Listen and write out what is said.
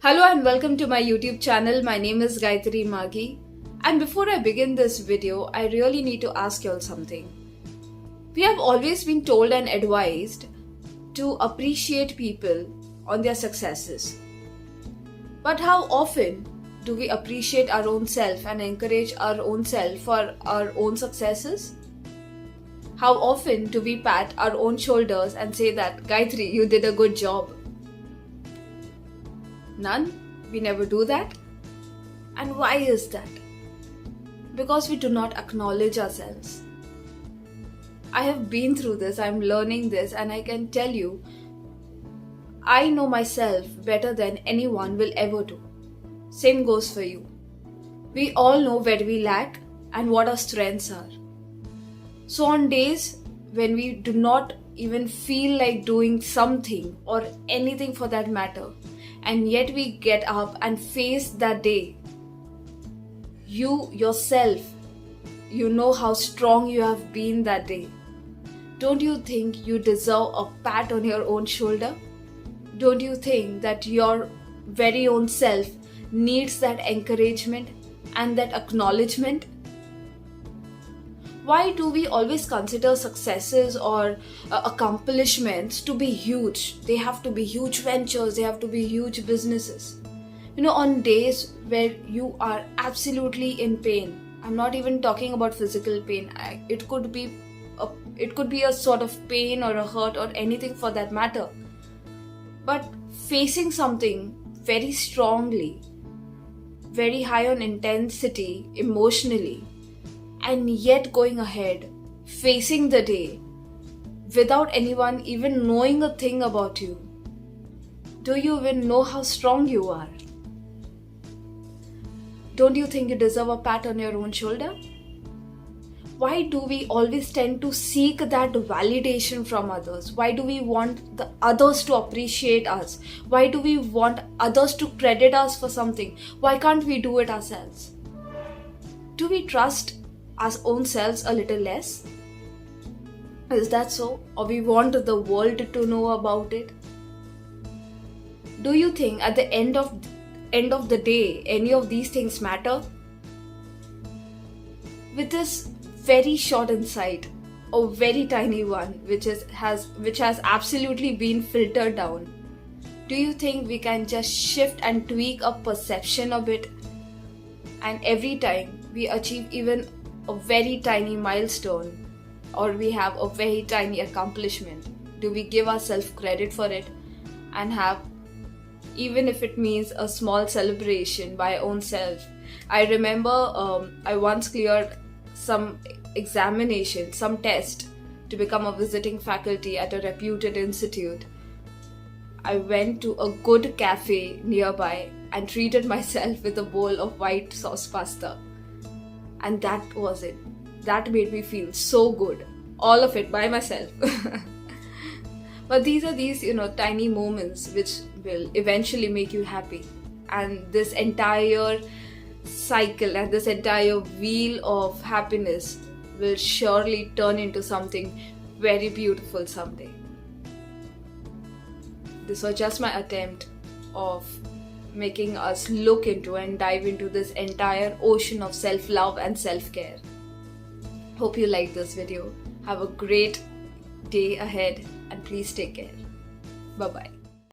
Hello and welcome to my YouTube channel. My name is Gayatri Magi. And before I begin this video, I really need to ask you all something. We have always been told and advised to appreciate people on their successes. But how often do we appreciate our own self and encourage our own self for our own successes? How often do we pat our own shoulders and say that, Gayatri, you did a good job? None. We never do that. And why is that? Because we do not acknowledge ourselves. I have been through this, I'm learning this, and I can tell you, I know myself better than anyone will ever do. Same goes for you. We all know where we lack and what our strengths are. So on days when we do not even feel like doing something or anything for that matter, and yet we get up and face that day, you yourself, you know how strong you have been that day. Don't you think you deserve a pat on your own shoulder? Don't you think that your very own self needs that encouragement and that acknowledgement? Why do we always consider successes or accomplishments to be huge? They have to be huge ventures, they have to be huge businesses. On days where you are absolutely in pain, I'm not even talking about physical pain. It could be a sort of pain or a hurt or anything for that matter. But facing something very strongly, very high on intensity emotionally, and yet going ahead, facing the day without anyone even knowing a thing about you. Do you even know how strong you are? Don't you think you deserve a pat on your own shoulder? Why do we always tend to seek that validation from others? Why do we want the others to appreciate us? Why do we want others to credit us for something? Why can't we do it ourselves? Do we trust our own selves a little less? Is that so? Or we want the world to know about it? Do you think at the end of the day any of these things matter? With this very short insight, a very tiny one which has absolutely been filtered down, do you think we can just shift and tweak our perception a bit, and every time we achieve even a very tiny milestone or we have a very tiny accomplishment, do we give ourselves credit for it and have, even if it means a small celebration by our own self? I remember I once cleared some examination, some test to become a visiting faculty at a reputed institute. I went to a good cafe nearby and treated myself with a bowl of white sauce pasta. And that was it. That made me feel so good. All of it by myself. But these are tiny moments which will eventually make you happy. And this entire cycle and this entire wheel of happiness will surely turn into something very beautiful someday. This was just my attempt of making us look into and dive into this entire ocean of self-love and self-care. Hope you like this video. Have a great day ahead and please take care. Bye-bye.